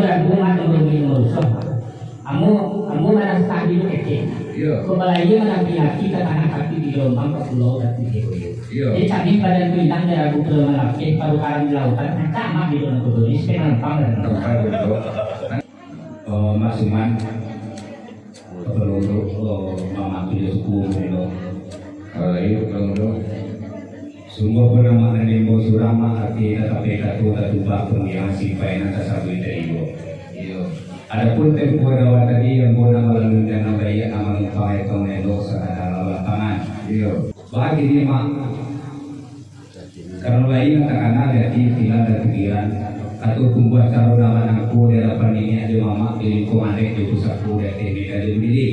ragu mah tembung musuh. Kamu mana tadi itu kecil. Kepalanya mana pinaki ke tanah kaki di gelombang ke pulau dan di Jadi kami badan bintang dari ragu ke melapis paru karang di lautan sama di dalam kudu ini sekarang lempang dan Mas Suman perlu mama tujuh suku itu. Itu perlu. Sungguh bernama Nemo Surama arti tetapi katu tatuba pengiang simpai nata sabu itu. Adapun tempo rawat tadi yang bona melalui dan nabaya amal kawai tonelo sekadar lapangan. Bagi ini mak karena lain tak jadi tidak ada pikiran atau kumpulan cara nama aku di hadapan ini ada mama di lingkungan di pusatku dari dari diri.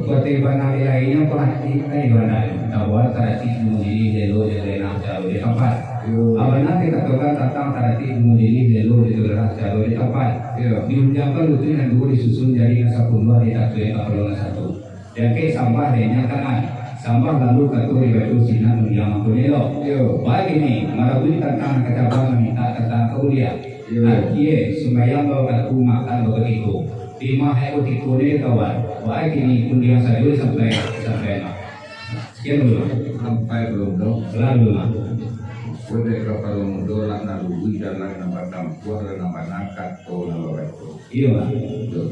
Kota banari lainnya pasti mana tahu terasi menjadi delo dari nak jauh di tempat. Awalnya kita coba tentang terasi menjadi delo di jauh di tempat. Diunjangkan rutin dan dua disusun jadi nasabunwa di satu yang perlu satu. Dan ke sampah lainnya tangan. Sampah lalu kategori batu sinar mendiam kunelo. Baik ini melalui tentang kecabang meminta tentang kuliah. Artinya sembahyang bawa makan begitu. Lima ekor tikune kawan. Baik ini pun dia saya sampai sekian dulu. Sampai belum dong. Lalu lah. Kode kalau mudo lah naluwi jalan nama tampuan dan nama nakat to nama betul. Iya lah.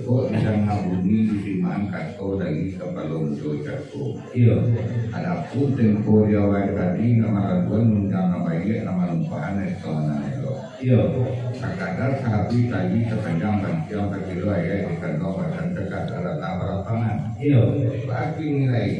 Kok bisa ngabuni di mana kato dari kalau mudo jatuh. Iya. Adapun tempo jawab tadi nama laguan undang nama iya nama lumpahan itu mana itu. Iya. Kadar sahabi tadi sepanjang bantian berkilo ya di kantong badan dekat ada lapangan. Iya. Bagi nilai.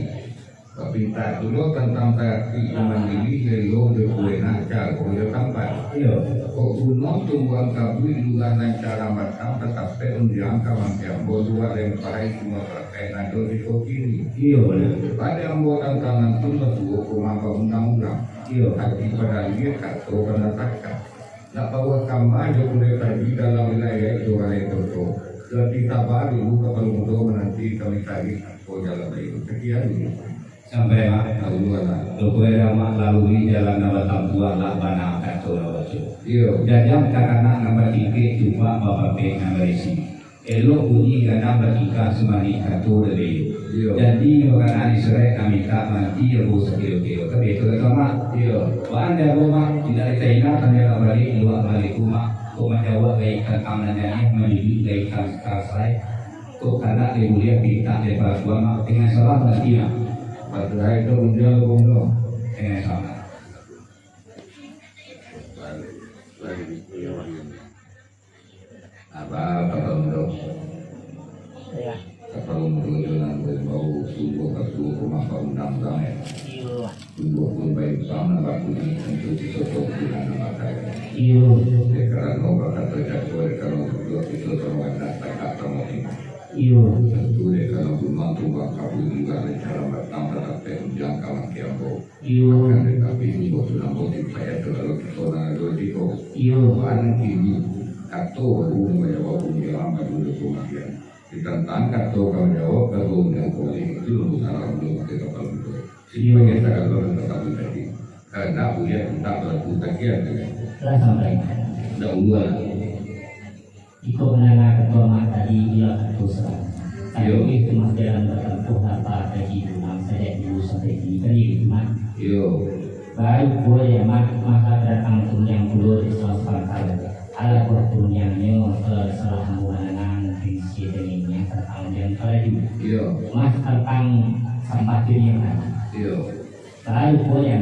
Pinta dulu tentang tadi mandiri hello de buena jago ya tampak. Iya. Kok gunung tumbuhan kabui juga cara matang tetapi undian kawan yang berdua yang pakai cuma pakai nado di kini. Iya. Pada ambotan tangan tu lebu kumaka undang-undang. Iya. Hati pada dia kato penatakan. Nak bawa kamar dia boleh pergi dalam wilayah itu oleh itu. Jadi tabar dulu kapal mudo menanti kami cari atau jalan itu. Sekian dulu. Sampai Lukuera lalui jalan nama tampuan lah bana kato lawacu. Jajam karena nama tiga cuma bapak pe nama isi. Elok bunyi karena bertika semani kato dari. Jadi bukan hari sore kami tak mati ya bos kilo-kilo. Tapi itu sama. Anda rumah tidak terina tanya balik dua balik rumah. Kau menjawab gaikan amanannya mendidik gaikan kasai. Kau karena dia pinta daripada gua dengan salah berarti ya. Padahal itu undian bondo. Sama. Apa kapal mudo? Kapal mudo dengan berbau sumber satu rumah undang-undang ya. Sumber pun baik sama baku ini untuk ditutup dengan nama saya. Karena bakat terjatuh kalau berdua itu terwadah tak termotivasi. Tentu dia kalau mampu bakal juga cara bertambah tetapi jangka makiambo. Akan tetapi ini buat nampak saya terlalu kita dua tiko. Bahan kini kato baru menjawab punya lama dulu kemudian ditantang kato kalau jawab kalau yang kuali itu belum salah belum pakai kapal itu. Sebagai saya kalau tetap tadi karena punya tak berlaku tagihan dengan. Telah sampai. Dah uluan. Iko menala ketua tadi bila ketua kalau itu masih dalam bertempuh apa dari dalam saya dulu sampai ini kan itu mah. Baru boleh maka datang pun yang dulu di selatan ala buat pun yang salah hambungan prinsip ini yang tentang yang tadi. Mas tentang sampah ini kan. Baru boleh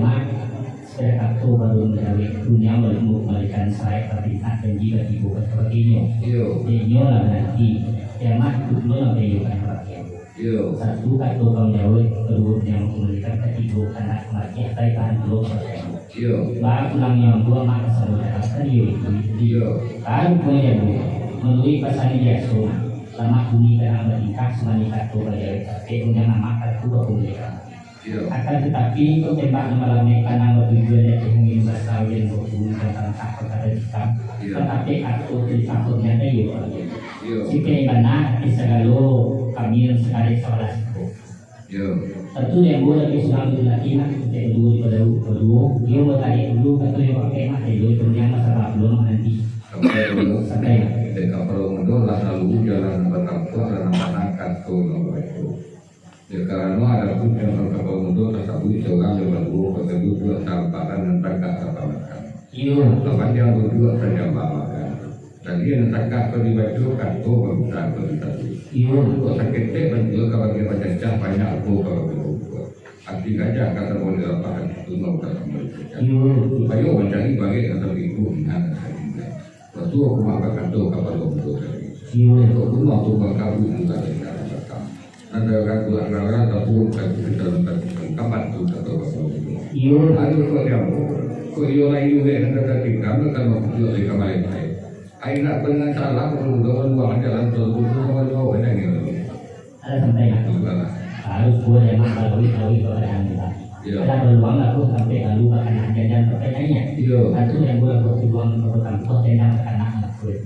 sejak itu baru menjadi dunia memberikan saya perintah dan jika dibuka sebagainya. Ini lah nanti kiamat dulu nanti bukan sebagainya. Satu kata kaum Jawa, kedua yang memberikan ketiga anak kematian dari bahan dulu sebagainya. Baru pulang yang dua maka saudara tadi. Baru punya dua melalui pesan Yesus lama bumi dan bertingkah semangat itu berjaya tapi punya nama kartu berpulihkan. Akan tetapi tembak mengalami karena tujuannya ingin berkawin berhubung tentang takut pada kita tetapi aku di takutnya ada jika mana isagalo kami yang sekali sekolah tentu yang boleh Islam itu lagi nak kita dulu kedua dia bertanya dulu kata yang pakai mah itu yang masalah belum nanti Sampai sampai dengan perlu Ya karena ada pun yang kapal muda tersebut seorang yang berdua tersebut dua tampakan dan mereka terpamerkan. Lapan yang berdua terjamakan. Dan dia nanti terlibat kanto berusaha berinteraksi. Kau sakit berdua kalau dia baca cah banyak aku kalau berdua. Arti gajah kata boleh lapangan itu mau kata mereka. Ayo mencari bagi kata ibu dengan waktu aku makan kanto kapal muda tadi. Aku mau tuh bangkabu juga dengan ada ragu-ragu ataupun dalam kapan itu atau apa ada kau yang lain juga yang ada di kamar kan mau jual di kamar yang lain. Air nak pernah salah kalau uang jalan terus mau ada yang ada sampai harus buat emang kalau keadaan kita. Ada peluang aku sampai lalu akan jajan pertanyaannya. Itu yang gue peluang untuk kampus dan anak-anak gue.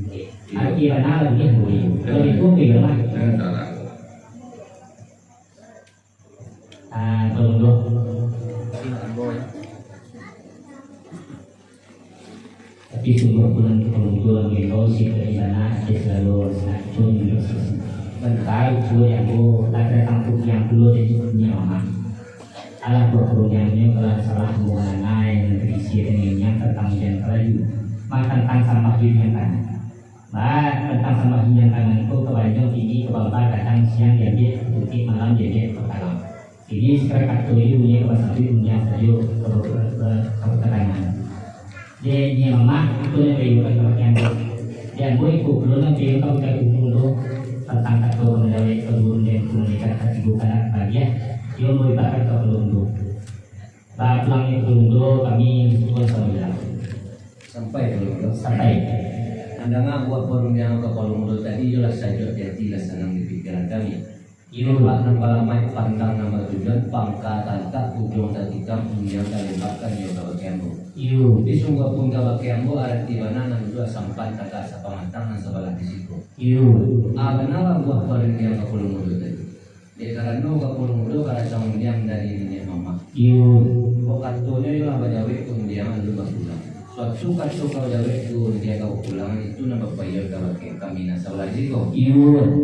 Akhirnya lagi gue itu bilang salah. Tapi sungguh bulan kemudian melo si kerana selalu cun bentar gue yang gue ada tampuk yang dulu jadi punya orang ala programnya kalau salah mengenai berisi dengan tentang yang lagi makan tentang sampah yang kan tentang sampah yang kan itu kebanyakan tinggi ke bawah kadang siang jadi putih malam jadi pertama. Ini sekarang itu punya bahasa punya saja keterangan. Dia mama itu yang beri yang dia boleh kubur nanti kalau kita kubur dulu tentang kata mengenai kubur dan komunikasi hati bukan bahagia. Dia mau ibarat kubur dulu. Bah pulangnya kubur dulu kami semua sampai dulu sampai. Anda nggak buat forum yang ke forum dulu tadi jelas saja tidak senang di pikiran kami. Pak nama mai pandang nama tujuan pangkatan tak ujung ketika punya kalimatkan yang bawa kembo. Di sungguh pun bawa kembo ada di mana nan dua sampai kata sapamantang nan sebelah di situ. Kenapa buat orang yang kapulung mudo tadi? Dia karena kapulung mudo karena sang diam dari nenek mama. Kartunya juga bajawe pun dia malu pulang. Suatu kartu kau jawe itu dia kau pulang itu nama bayar kami nasabalah jiko.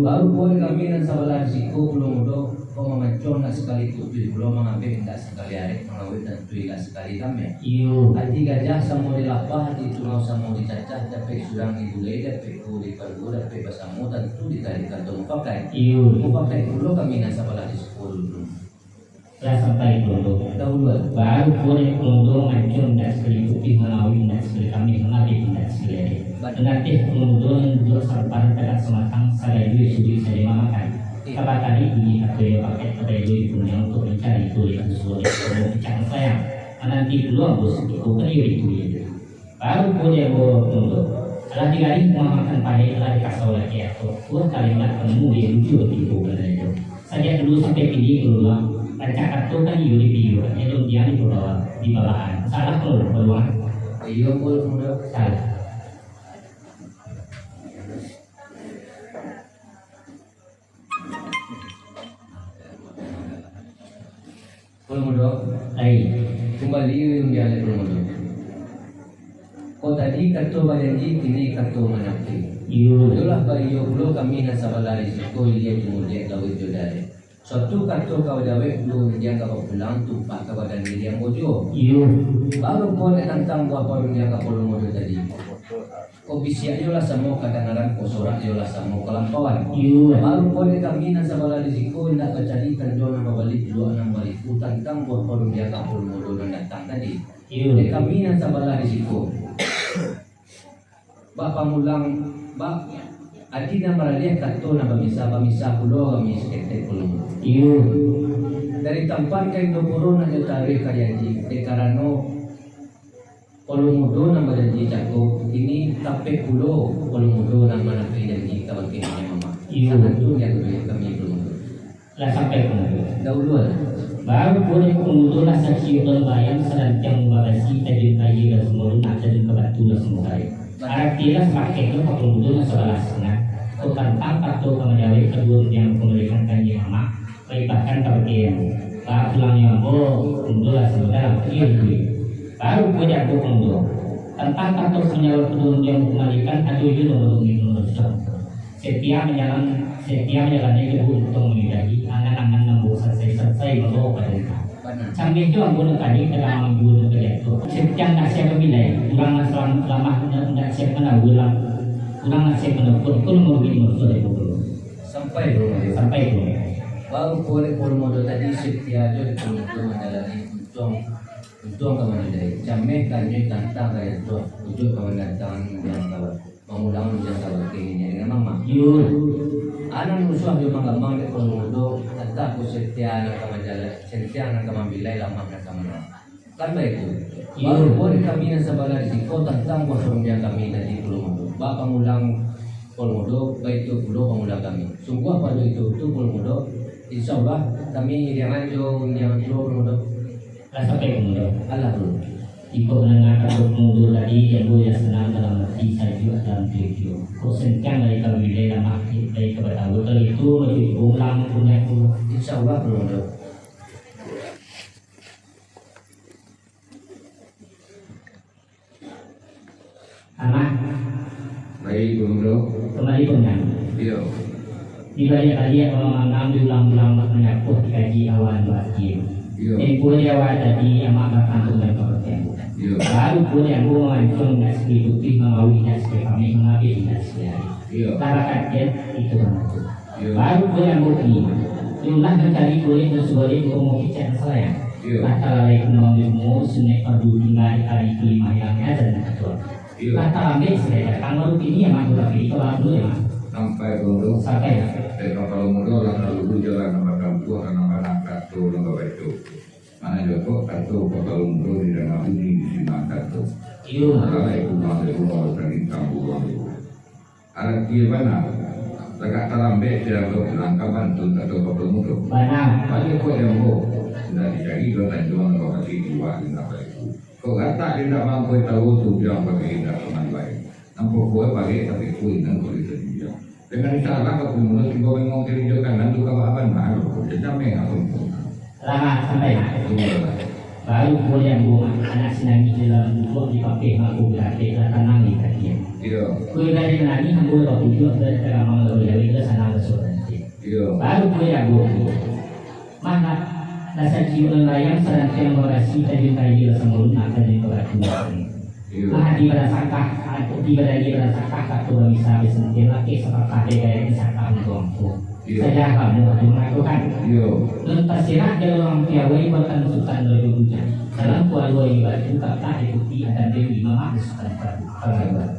Baru boleh kami nasabalah jiko belum do kau memacon nak sekali tu belum mengambil tak sekali hari mengawet dan tu tak sekali kami. Hati gajah sama dilapah itu mau sama dicacah tapi surang dibulai tapi ku diperbu tapi bersama dan tu ditarik kantong pakai. Pakai dulu kami nasabalah di sekolah. Lah sampai dulu baru boleh pelundung hancur dan sekali putih melalui dan sekali kami mengalir dan sekali nanti pelundung dua sampai pada sematang saya dua sudi saya makan kabar tadi ini atau yang pakai pada dua punya untuk mencari tulisan suara untuk bicara saya nanti peluang bos itu kan itu baru boleh pelundung kalau dikali memakan pahit lah dikasih lagi atau pun kalimat penemu yang lucu di buku itu saya dulu sampai pilih peluang cakap tu kan yuri piu, itu dia di bawah, salah kalau peluang. Iya pun mudah. Salah. Pun mudah. Kembali yang dia pun mudah. Kau tadi kata bayanji, kini kata menafik. Itulah bayu pulau kami nasabalah risiko lihat kemudian kau itu dari. Suatu kartu kau jawab belum dia kau pulang tumpah kepada diri yang mojo. Baru pun tentang buah porun yang kau pulang mojo tadi. Kau bisi aja lah semua kadang-kadang kau sorak aja lah semua kelampauan. Baru pun kami nasabalah risiko hendak mencari kanjo nama balik dua nama balik tentang buah porun yang kau pulang mojo dan datang tadi. Kami nasabalah risiko. Bapak mulang bak. Adi nama dia kartu nama misa pulau kami sekitar pulau. Dari tempat kain doporo nak tarik kayaji. Karena pulau mudo nama janji cakap ini tape pulau mudo nama nabi janji kawan kini mama. Sangat tu yang kami pulau mudo. Lah sampai pulau. Dahulu. Baru boleh mudo lah saksi orang bayang sedang membahasi tajam kaji dan semua nak jadi kebatu dan semua kali. Artinya semakin itu mudo sebelah sana. Tentang kartu kemenjawab kedua yang memberikan kaji mama melibatkan kebagian pulangnya mundur sebentar baru punya aku mundur tentang kartu kemenjawab kedua yang mengembalikan atau itu menurut setiap menjalannya kedua untuk menghindari anak nangan nang bosan selesai bawa pada kita. Sambil itu aku nak kali kita menjual kerja tu. Setiap nak siapa bilai, kurang lama nak siapa nak ulang, kurang nak siapa nak pun mungkin musuh itu. Sampai rumah. Baru boleh modal tadi setia je untuk menjalani untung kawan dari jameh kami tantang kaya untuk kawan datang yang kawan mengulang yang kawan kini dengan mama. Anak musuh juga gampang dek kalau tetap setia nak kawan jalan setia nak kawan bilai lama nak kawan. Kan baik tu. Baru boleh kami yang sebelah di sini tentang kosong yang kami dari pulau Modo. Bapa pengulang pulau Modo baik tu pulau pengulang kami. Sungguh pada itu pulau Modo. Insya Allah kami jangan yang pulau Modo. Sampai kemudian Allah dulu. Ikut mendengar kata mundur tadi yang boleh senang dalam hati saya juga dalam video. Kau sencang dari kabinet dalam hati dari kepada anggota itu menjadi ulang punya aku. Insya Allah Modo. Anak Baik, Bro. kembali pengen. Iya. Di banyak kali orang mengambil ulang-ulang menyapu dikaji awan batin. Iya. Dan boleh awal tadi amat berkantung dan kepercayaan. Iya. Baru boleh aku mengancung dan sekali putih mengawi dan sekali kami mengambil dan sekali. Iya. Tarakat jen itu mengaku. Iya. Baru boleh aku terima. Jumlah mencari boleh bersuara mau bicara saya. Iya. Assalamualaikum warahmatullahi wabarakatuh. Perlu tinggal di hari kelima yang ada dan ketua. Iya. Kata ambil saya. Kalau ini yang aku tapi kalau dulu ya. Sampai Bro. Sampai ya. Kalau modal lah kalau jalan nama kampung karena anak kartu nama itu. Mana juga kartu kalau modal di dalam ini di sini kartu. Iya. Kalau itu mau dari kampung itu. Ada dia mana? Dekat talambe dia berlangkah bantu atau kalau modal. Banyak. Banyak kok yang mau sudah dicari dua jual kau kasih dua di apa itu. Kau kata dia tidak mampu tahu tu dia pakai indah teman baik. Nampak kau pakai tapi kau indah kau itu dia. Dengan cara kau menurut kau memang kerjakan dan juga apa malu. Jadi apa Lama sampai baru boleh yang buat anak senangi dalam buat dipakai aku berarti tenang di kajian. Iya. Kue dari menangi hambur waktu itu dari teramang lalu dari ke sana ke sore. Iya. Baru boleh yang buat. Mana dasar jiwa layang serangkaian orasi dan juga dia semulun akan diperhatikan. Nah di pada sangkah atau di pada sangkah atau bisa bersentil lagi seperti ada yang sangkah untuk saya kamu melakukan. Dan tersirat dalam piawai buatan sultan dari hujan dalam kuala ibadah kata ikuti ada dewi mama sultan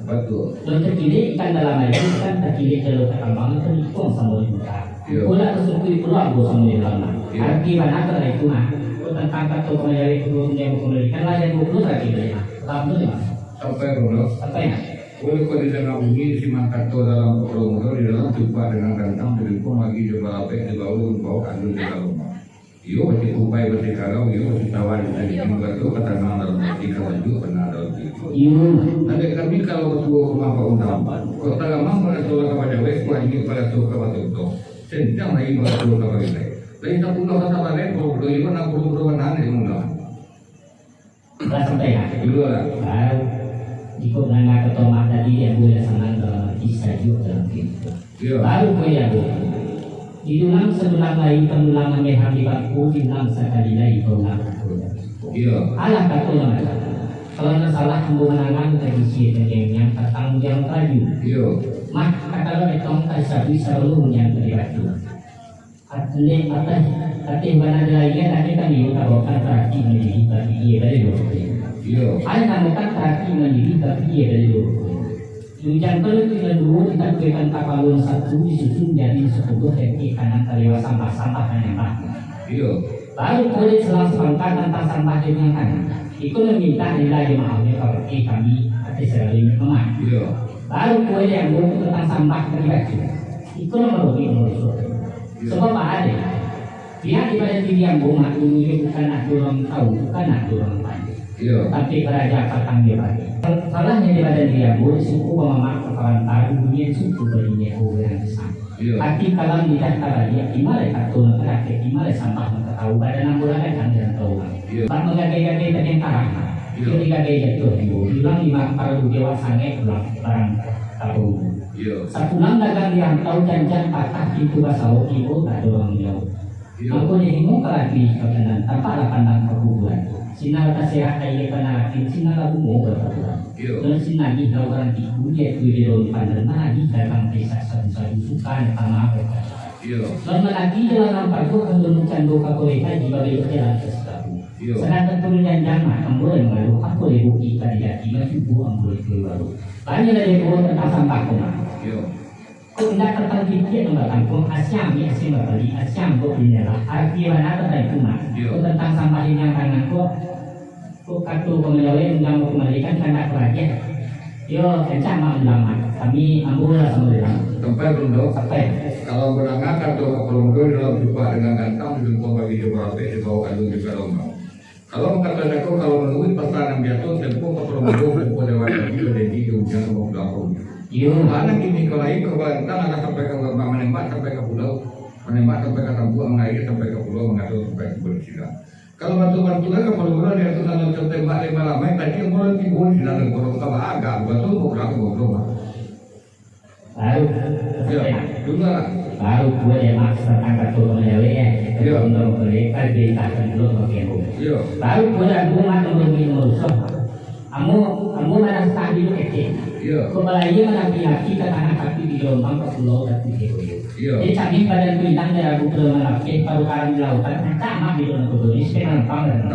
Betul. dan terkini kan dalam itu kan terkini kalau terkembang itu ikon sama juga. Pula tersuku pulang bos sama dalam. Arti mana kalau itu mah tentang kata kaya itu yang mengendalikan lah yang 20 lagi dari alhamdulillah. Sampai Rono. Sampai ya. Boleh kau di dalam bumi disimpan kartu dalam kotor di dalam jumpa dengan kantang dari pun lagi coba apa di bawah kandung di dalam. Iyo masih upaya masih kalau iyo masih tawar dari tinggal itu kata dalam tiga baju pernah dalam itu. Iyo. Nanti kami kalau ketua rumah Pak Undang, kota Gamang pada tua kepada wes, ini pada tua kepada itu. Sendang lagi pada tua kepada ini. Lain tak punya kata balik, kalau berdua itu nak berdua nanti mula. Sampai ya. Dulu lah. Ikut nangga ketoma tadi yang boleh senang dalam kisah juga dalam itu. Baru kau ya bu. Di dalam sedulang lain penulangan merah di baku di dalam sekali lagi kau nak. Alah kata nama. Kalau nak salah pembuangan tradisi yang tentang yang kayu. Mak kata lo itu tak bisa lu yang terlibat. Atlet atas mana lainnya tadi kan diutawakan berarti menjadi bagi dari dulu. Ada namukan hati mandiri tapi ia dari dulu. Hujan perlu kita dulu kita berikan kapalun satu disusun jadi 10 hektar kanan terlewat sampah-sampah dan yang lain. Baru boleh selang sebentar tentang sampah yang kanan. Itu meminta nilai maafnya kalau kami atas sekali memang. Baru boleh yang buat tentang sampah terlibat juga. Itu merugi menurut. Sebab ada. Dia ibadah diri yang bunga ini bukan nak dorong tahu, bukan nak dorong tanya. Tapi kerajaan patang dia bagi. Salahnya di badan dia boleh suku memamak kekawan tahu dunia suku berinya yang besar. Hati kalau tidak tahu dia gimana kartu terakhir gimana sampah tahu badan bulan kan tidak tahu. Pak mengagai-gagai tadi yang tarang. Ketika dia jatuh ibu bilang 5 kalau dewasanya pulang barang tahu. Satu lang dagang yang tahu janjan patah itu basau ibu tak dorong jauh. Aku jadi muka lagi kebenaran tanpa ada pandang perbuatan. Sinar kasih kaya penalakin sinar lagu mau berperbuatan. Dan sinar di orang di dunia itu di dalam pandang lagi dalam kisah satu suka tanah apa. Lama lagi dalam parko akan menunjukkan doa koleka di bawah jalan sesuatu. Sedangkan turunnya jangan ambil yang baru aku dibuki tadi maju buang ambil keluar. Banyak dari orang tentang sampah koma. Kau tidak tertarik dia tentang kampung Asyam ya sih bali Asyam kau inilah artinya apa tadi cuma kau tentang sampah ini yang karena kau kartu pemilih yang mau kembalikan karena kerajaan yo kencang mau lama kami ambil sama dia Sampai belum sampai kalau berangkat atau pelonggol dalam jumpa dengan kantang di rumah bagi jumpa di bawah kandung juga lomba. Kalau kata aku kalau menunggu pasangan biasa tempo ke pelonggol tempo lewat lagi dari di ujung mau belakang. Mana kini kalau ini kebantang akan sampai ke menembak sampai ke pulau, menembak sampai ke kampung mengalir sampai ke pulau mengatur sampai ke bersila. Kalau bantu-bantu kan pelonggol dia tuh dalam tembak lima lama tadi yang mulai timbul di dalam kolom kapal agak betul mau belakang mau baru baru gue yang maksud tentang kartu pemilih ya untuk mereka diberitakan dulu bagian baru gue dan gue mati merusak kamu mana tadi kecil kembali mana pilih kita tanah kaki di gelombang ke pulau dan pulau jadi kami pada bintang dari aku pulau melapik paru kali di lautan sama di dalam pulau ini sekarang panggilan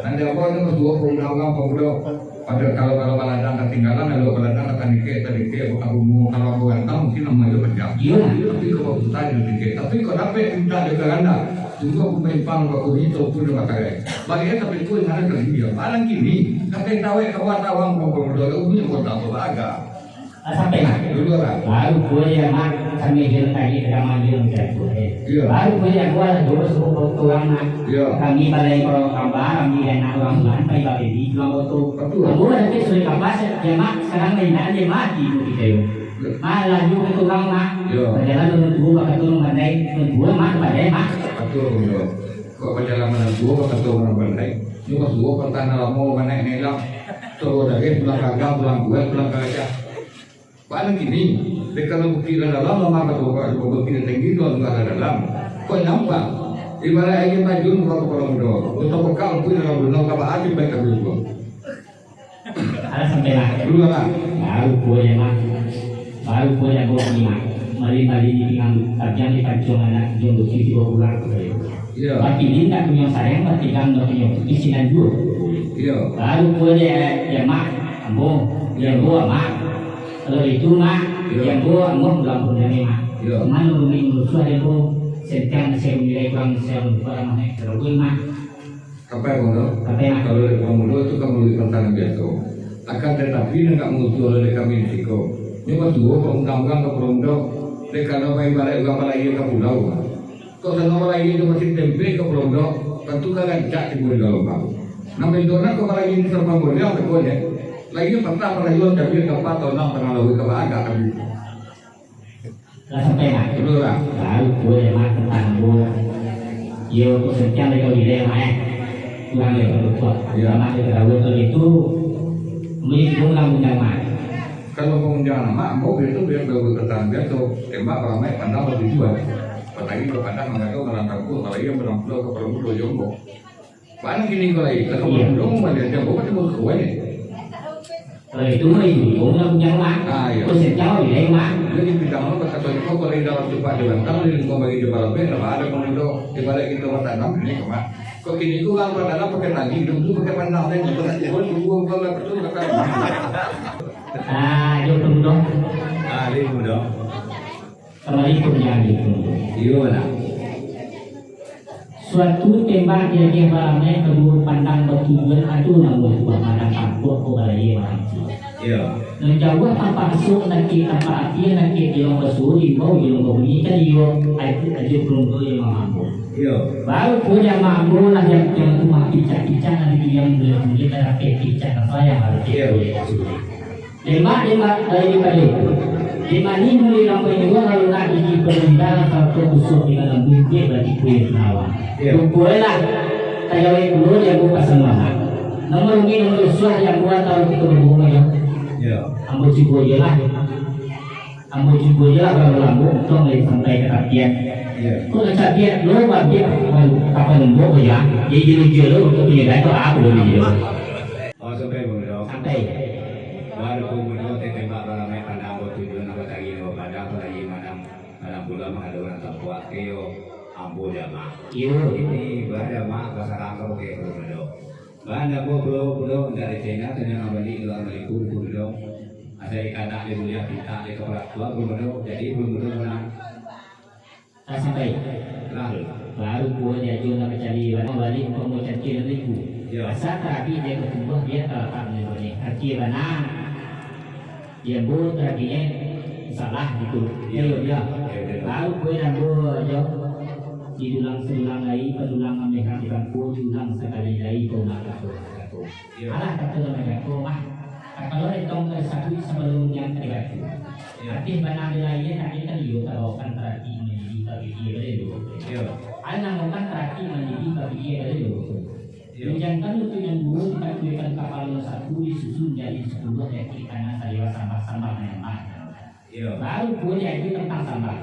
nanti apa itu dua pulau pada kalau baladang ketinggalan kalau baladang akan dikek bukan umum kalau bukan tahu mungkin namanya pejam tapi kalau kita dikek tapi kalau dapat minta juga anda juga pemain waktu itu pun juga kayak bagian tapi itu yang ada ke dia malang kini sampai tahu kawan tawang ngomong dulu punya kota belaga sampai dulu lah baru gue yang kami jalan tadi drama jalan baru gue yang gue dulu sebelum tuang kami balai kalau kabar kami dan orang lantai bagi di dua waktu kamu nanti sudah kapas ya mak sekarang mainan dia mati gitu malah juga tuang mak perjalanan menurut gue bakal turun bandai menurut gue mak bandai mak betul kok perjalanan menurut gue bakal turun bandai ini pas gue pertanda mau bandai nelang turun dari pulang kagak pulang gue pulang kagak paling gini, kalau bukti dalam lama kalau bukti tinggi itu enggak ada dalam, kok nampak? Ibarat aja tajun kalau orang dulu, untuk bekal pun dalam dunia kalau ada baik dulu. Ada sampai lah. Dulu lah. Baru punya gue lima, mari di tinggal tajam di pancongan anak jom bukti 2 bulan ke Iya. Tapi ini tak punya sayang, tapi kan tak punya isinan juga. Iya. Baru punya ya mak, ambo, yang gua mak. Kalau itu mak, yang gua ambo belum punya mak. Mana lu sudah itu sentiang saya nilai kurang saya kurang mana kalau gue mak. Kapai kalau kamu itu kamu di pertanyaan biasa. Akan tetapi enggak muncul oleh kami di Siko. Ini waktu undang-undang ke Perondo, mereka nama ibarat agama lagi ke pulau. Kau sama lagi itu masih tempe ke Perondo, tentu kan cak di bawah dalam. Nama itu nak kau lagi di serba mulia pokoknya. Lagi pertama jual tapi kapal atau enam tengah lalu ke agak kami. Lah sampai mak. Betul lah. Baru gue yang mak tentang gue. Yo sentiang dari kau di daerah kurang ya betul. Lama di kalau itu mungkin pulang punya mak. Kalau pengunjung nama, mau itu biar tetangga atau tembak ramai pandang lebih jual. Patagi berpandang mengaku melantangku, kalau ia berangkat ke Perondo Jombo. Paling gini kalau itu ke Perondo melihat Jombo kan cuma kue. Kalau itu mah ibu punya mak. Terus jauh di mak. Jadi bidang apa kata itu kalau di dalam tempat jalan kalau di lingkungan bagi jumlah lebih, ada Perondo di balik itu tanam ini kemana? Kok gini itu kan pada pakai tadi, itu pakai pandang dan itu nanti tunggu kalau betul kata. Yo Perondo. Ini mudah. Kembali punya gitu. Iya lah. Suatu tembak yang dia ramai kedua pandang bertujuan aduh namun buat pandang kampung kau balai macam tu. Iya. Menjauh tanpa asuk nanti tanpa arti nanti dia bersuruh di bawah dia bunyi kan dia aja Perondo yang mampu. Iya. Baru punya mampu lah yang cuma picak-picak nanti yang belum kita pakai picak apa yang harus dia. Lima dari balik. Lima ini mulai sampai dua kalau nak di perintah atau usul di dalam bukti bagi kue nawa. Kue lah, kalau itu dulu dia buka semua. Nomor ini nomor usul yang buat tahu kita berhubungan ya. Ambil cukup je lah. Ambil cukup je lah kalau lampu untuk sampai ke kapian. Kung nagsabi, lo, wag dia kapan mo ko ya, jadi lo untuk punya itu apa lo dia? Oh sampai bro. Sampai. Baru kemudian tembak ramai pandang tujuan apa tadi no pada apa lagi madam bulan mengadukan tempat keo ambo jama. Ini berada mak bahasa rangka oke bro. Banda bro dari China dengan abadi luar meliku bro. Ada ikan di dunia kita di kepala tua bro. Jadi bro menang. Sampai. Lalu Baru gua diajuin nak cari balik untuk mau cari ribu. Asal terapi dia bertumbuh dia terletak di sini. Arti mana? Dia buat terapinya salah gitu. Dia. Baru gue dan gua jauh diulang lagi, penulang mereka di bangku, diulang sekali lagi kau nak aku. Alah kata mereka kau mah. Kalau itu satu sebelum yang terbaik. Arti mana lainnya nanti kan juga taruhkan terapi menjadi bagi dia dulu. Anak makan terapi menjadi bagi dia dulu. Jangan itu yang dulu kita kuikan kapal satu disusun jadi 10 ekor kanan saya sampah-sampah memang. Baru gue jadi tentang sampah.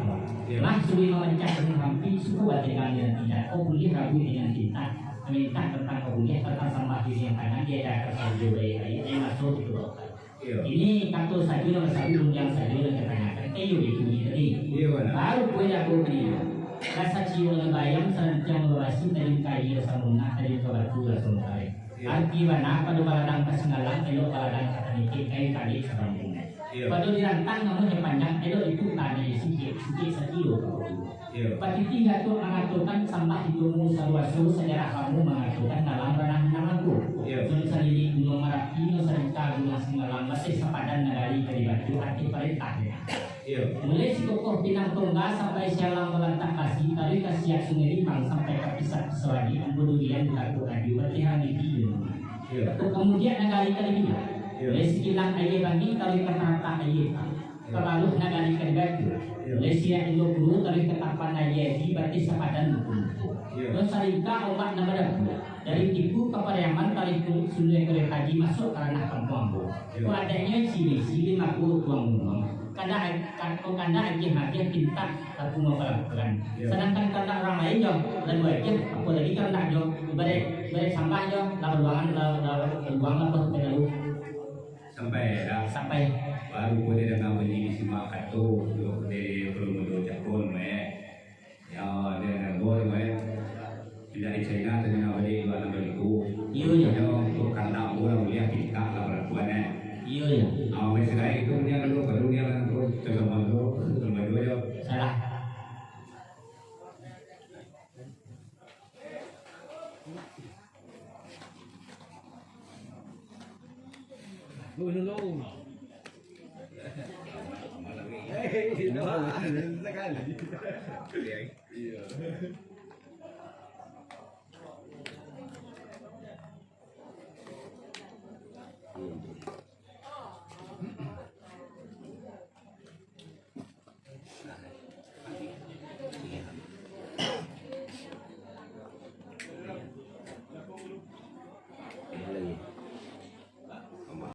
Nah sudah memencah dengan hampir suku dengan yang tidak. Oh boleh ragu dengan cinta. Minta tentang kemudian tentang sampah di yang kanan dia ada kesalju dari dia masuk itu. Ini kantor saya nomor satu yang saya ketanyakan kayu itu tadi. Baru gue aku beri. Rasa cium bayam serencang mewasi dari kayu samuna dari kebatu sampai. Arti mana pada baladang kesengalang elok baladang ketaniki kayu kali sambung. Pada dirantang namun yang panjang elok itu tadi sikit sekilo. Pati tiga tu mengatakan sampah itu musawasur sejarah kamu mengatakan dalam ranah namaku. Tulisan ini gunung Merapi, Nusa gunung Singgalang masih sepadan negari dari batu arti perintahnya. Mulai si kokoh Pinang Tunggal sampai Sialang Belantang Kasih, dari Kasiak Sungai Limang sampai ke Pisat Seladi, Ambudulian Batu Adi, Bertihan di kemudian negari kali ini. Mulai si Kilang Aye Bagi, dari Kenata Aye Terlalu negari Kedatu. Lesia Indo Guru dari ketapan Aye berarti sepadan hukum. Terus Sarika obat nama dari Tipu ke Pariaman kali Sungai Keretaji masuk karena kampung. Kalau adanya sini 50 tuang rumah. Karena aja pintar aku mau pelan. Sedangkan karena orang lain jom dan wajib apalagi karena jom balik sampah jom lalu ruangan baru sampai baru boleh dengan beli simak kartu dari perlu jakun ya dia boleh dari China dengan beli dua nomor itu untuk karena orang lihat kita lah perempuannya awal sekali itu dia lalu baru dia lalu terus nomor dua salah. Sekali.